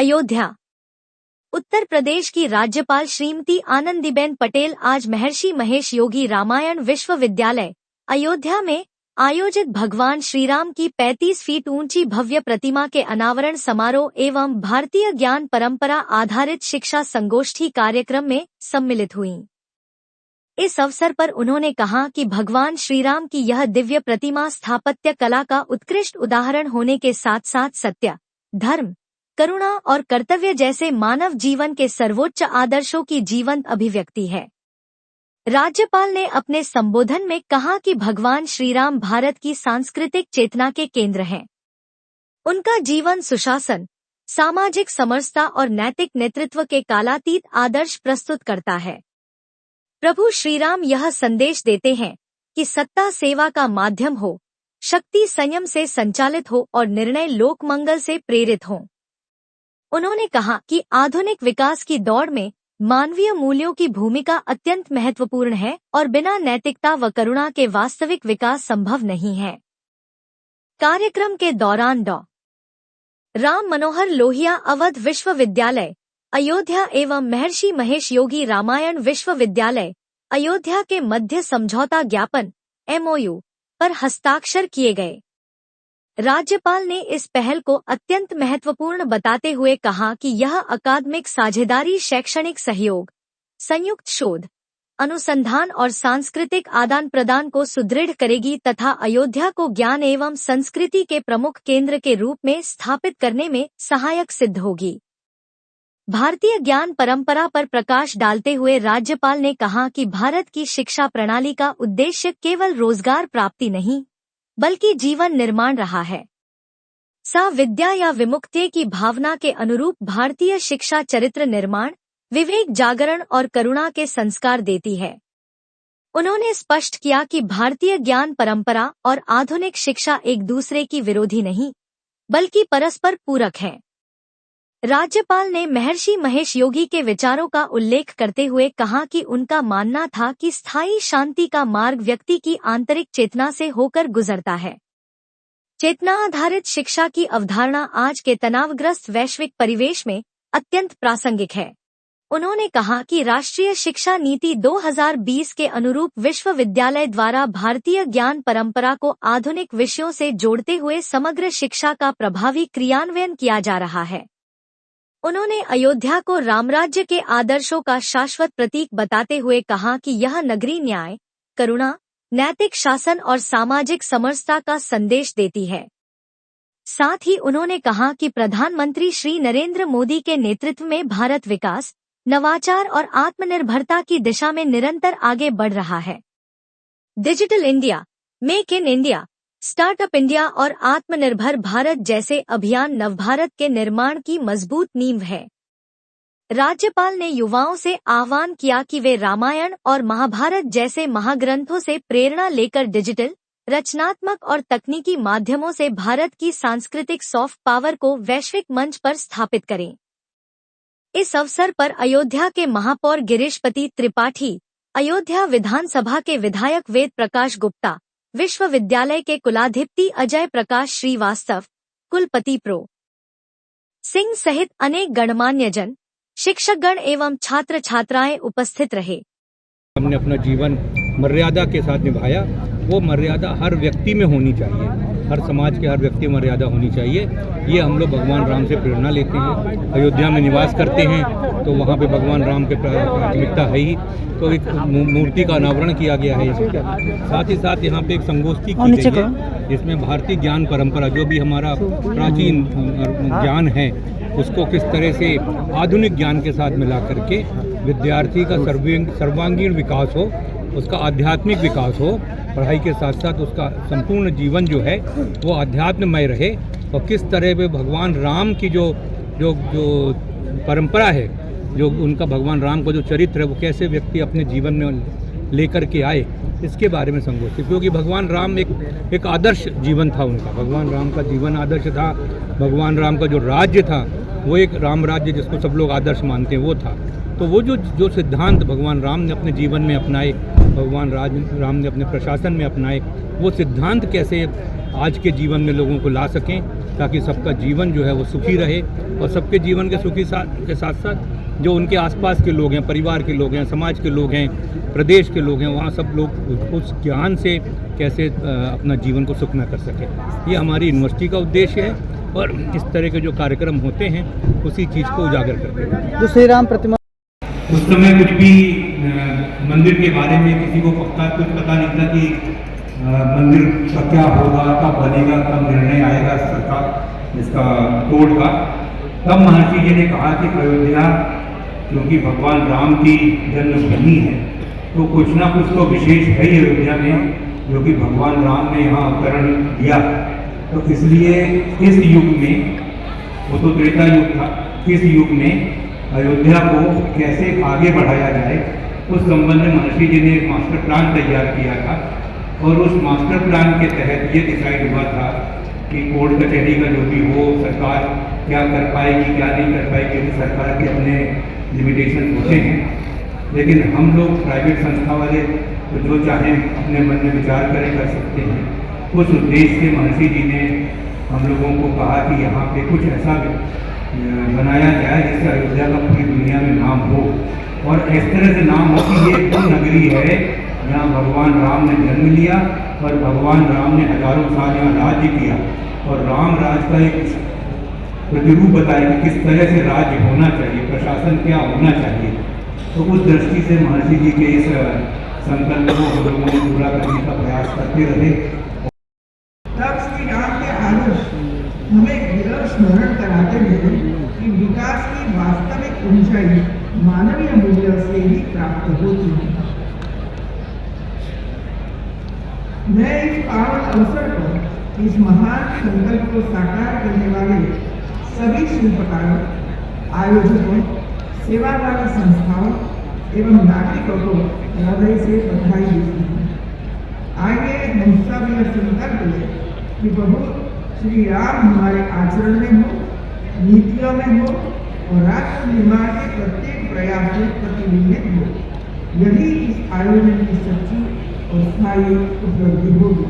अयोध्या। उत्तर प्रदेश की राज्यपाल श्रीमती आनंदीबेन पटेल आज महर्षि महेश योगी रामायण विश्वविद्यालय अयोध्या में आयोजित भगवान श्रीराम की 35 फीट ऊंची भव्य प्रतिमा के अनावरण समारोह एवं भारतीय ज्ञान परंपरा आधारित शिक्षा संगोष्ठी कार्यक्रम में सम्मिलित हुईं। इस अवसर पर उन्होंने कहा कि भगवान श्रीराम की यह दिव्य प्रतिमा स्थापत्य कला का उत्कृष्ट उदाहरण होने के साथ साथ सत्य, धर्म, करुणा और कर्तव्य जैसे मानव जीवन के सर्वोच्च आदर्शों की जीवंत अभिव्यक्ति है। राज्यपाल ने अपने संबोधन में कहा कि भगवान श्रीराम भारत की सांस्कृतिक चेतना के केंद्र हैं। उनका जीवन सुशासन, सामाजिक समरसता और नैतिक नेतृत्व के कालातीत आदर्श प्रस्तुत करता है। प्रभु श्रीराम यह संदेश देते हैं कि सत्ता सेवा का माध्यम हो, शक्ति संयम से संचालित हो और निर्णय लोकमंगल से प्रेरित हों। उन्होंने कहा कि आधुनिक विकास की दौड़ में मानवीय मूल्यों की भूमिका अत्यंत महत्वपूर्ण है और बिना नैतिकता व करुणा के वास्तविक विकास संभव नहीं है। कार्यक्रम के दौरान डॉ. राम मनोहर लोहिया अवध विश्वविद्यालय अयोध्या एवं महर्षि महेश योगी रामायण विश्वविद्यालय अयोध्या के मध्य समझौता ज्ञापन MOU पर हस्ताक्षर किए गए। राज्यपाल ने इस पहल को अत्यंत महत्वपूर्ण बताते हुए कहा कि यह अकादमिक साझेदारी शैक्षणिक सहयोग, संयुक्त शोध, अनुसंधान और सांस्कृतिक आदान प्रदान को सुदृढ़ करेगी तथा अयोध्या को ज्ञान एवं संस्कृति के प्रमुख केंद्र के रूप में स्थापित करने में सहायक सिद्ध होगी। भारतीय ज्ञान परंपरा पर प्रकाश डालते हुए राज्यपाल ने कहा कि भारत की शिक्षा प्रणाली का उद्देश्य केवल रोजगार प्राप्ति नहीं, बल्कि जीवन निर्माण रहा है। सा विद्या या विमुक्ति की भावना के अनुरूप भारतीय शिक्षा चरित्र निर्माण, विवेक जागरण और करुणा के संस्कार देती है। उन्होंने स्पष्ट किया कि भारतीय ज्ञान परंपरा और आधुनिक शिक्षा एक दूसरे की विरोधी नहीं, बल्कि परस्पर पूरक हैं। राज्यपाल ने महर्षि महेश योगी के विचारों का उल्लेख करते हुए कहा कि उनका मानना था कि स्थायी शांति का मार्ग व्यक्ति की आंतरिक चेतना से होकर गुजरता है। चेतना आधारित शिक्षा की अवधारणा आज के तनावग्रस्त वैश्विक परिवेश में अत्यंत प्रासंगिक है। उन्होंने कहा कि राष्ट्रीय शिक्षा नीति 2020 के अनुरूप विश्वविद्यालय द्वारा भारतीय ज्ञान परंपरा को आधुनिक विषयों से जोड़ते हुए समग्र शिक्षा का प्रभावी क्रियान्वयन किया जा रहा है। उन्होंने अयोध्या को रामराज्य के आदर्शों का शाश्वत प्रतीक बताते हुए कहा कि यह नगरी न्याय, करुणा, नैतिक शासन और सामाजिक समरसता का संदेश देती है। साथ ही उन्होंने कहा कि प्रधानमंत्री श्री नरेंद्र मोदी के नेतृत्व में भारत विकास, नवाचार और आत्मनिर्भरता की दिशा में निरंतर आगे बढ़ रहा है। Digital India, make in India, startup India और आत्मनिर्भर भारत जैसे अभियान नवभारत के निर्माण की मजबूत नींव है। राज्यपाल ने युवाओं से आह्वान किया कि वे रामायण और महाभारत जैसे महाग्रंथों से प्रेरणा लेकर डिजिटल, रचनात्मक और तकनीकी माध्यमों से भारत की सांस्कृतिक सॉफ्ट पावर को वैश्विक मंच पर स्थापित करें। इस अवसर पर अयोध्या के महापौर गिरीशपति त्रिपाठी, अयोध्या विधानसभा के विधायक वेद प्रकाश गुप्ता, विश्वविद्यालय के कुलाधिपति अजय प्रकाश श्रीवास्तव, कुलपति प्रो सिंह सहित अनेक गणमान्य जन, शिक्षकगण एवं छात्र छात्राएं उपस्थित रहे। हमने अपना जीवन मर्यादा के साथ निभाया। वो मर्यादा हर व्यक्ति में होनी चाहिए, हर समाज के हर व्यक्ति में मर्यादा होनी चाहिए। ये हम लोग भगवान राम से प्रेरणा लेते हैं। अयोध्या में निवास करते हैं तो वहाँ पे भगवान राम के प्राथमिकता है ही, तो एक मूर्ति का अनावरण किया गया है। साथ ही साथ यहाँ पे एक संगोष्ठी की गई है जिसमें भारतीय ज्ञान परंपरा, जो भी हमारा प्राचीन ज्ञान है, उसको किस तरह से आधुनिक ज्ञान के साथ मिला करके विद्यार्थी का सर्वांगीण विकास हो, उसका आध्यात्मिक विकास हो, पढ़ाई के साथ साथ उसका संपूर्ण जीवन जो है वो आध्यात्ममय रहे, और किस तरह पे भगवान राम की जो परंपरा है, जो उनका भगवान राम का जो चरित्र है, वो कैसे व्यक्ति अपने जीवन में लेकर के आए, इसके बारे में संगोष्ठी। क्योंकि भगवान राम एक आदर्श जीवन था उनका, भगवान राम का जीवन आदर्श था। भगवान राम का जो राज्य था वो एक राम राज्य जिसको सब लोग आदर्श मानते हैं वो था। तो वो जो सिद्धांत भगवान राम ने अपने जीवन में अपनाए, भगवान राम ने अपने प्रशासन में अपनाए, वो सिद्धांत कैसे आज के जीवन में लोगों को ला सकें, ताकि सबका जीवन जो है वो सुखी रहे, और सबके जीवन के सुखी के साथ साथ जो उनके आसपास के लोग हैं, परिवार के लोग हैं, समाज के लोग हैं, प्रदेश के लोग हैं, वहाँ सब लोग उस ज्ञान से कैसे अपना जीवन को सुखना कर सकें। ये हमारी यूनिवर्सिटी का उद्देश्य है, और इस तरह के जो कार्यक्रम होते हैं उसी चीज़ को उजागर करते हैं। जो श्री राम प्रतिमा उस समय कुछ भी मंदिर के बारे में किसी को कुछ पता नहीं था कि मंदिर का क्या होगा, कब बनेगा, कब निर्णय आएगा सरकार इसका कोड का। तब महर्षि जी ने कहा कि अयोध्या क्योंकि भगवान राम की जन्मभूमि है, तो कुछ ना कुछ तो विशेष है ही अयोध्या में, जो कि भगवान राम ने यहाँ अवतरण दिया। तो इसलिए इस युग में, वो तो त्रेता युग था, इस युग में अयोध्या को कैसे आगे बढ़ाया जाए, उस संबंध में महर्षि जी ने एक मास्टर प्लान तैयार किया था, और उस मास्टर प्लान के तहत ये डिसाइड हुआ था कि कोर्ट कचहरी का जो भी हो, सरकार क्या कर पाएगी, क्या नहीं कर पाएगी, क्योंकि सरकार के अपने लिमिटेशन होते हैं। लेकिन हम लोग प्राइवेट संस्था वाले तो जो चाहें अपने मन में विचार करें, कर सकते हैं। उस उद्देश्य से महर्षि जी ने हम लोगों को कहा कि यहाँ पे कुछ ऐसा बनाया जाए जिससे अयोध्या का पूरी दुनिया में नाम हो, और इस तरह से नाम हो कि ये वो नगरी है जहाँ भगवान राम ने जन्म लिया, और भगवान राम ने हजारों साल यहाँ राज्य किया, और राम राज का एक प्रतिरूप बताया कि किस तरह से राज्य होना चाहिए, प्रशासन क्या होना चाहिए। तो उस दृष्टि से महर्षि जी के इस संकल्प को हम लोगों ने पूरा करने का प्रयास करते रहे। तब श्री राम के आदर्श हमें विरल स्मरण कराते हैं कि विकास की वास्तविक ऊंचाई मानवीय मूल्य से ही प्राप्त होती है। मैं इस पावन अवसर पर इस महान संकल्प को साकार करने वाले सभी शिल्पकारों, आयोजकों, सेवाभावी संस्थाओं एवं नागरिकों को हृदय से बधाई देती हूँ। आइए हम सब यह संकल्प लें कि बहुत श्री राम हमारे आचरण में हो, नीतियों में हो, और राष्ट्र निर्माण के प्रत्येक प्रयास में प्रतिबिंबित हो। यही इस आयोजन की सच्ची और स्थायी उपलब्धि होगी।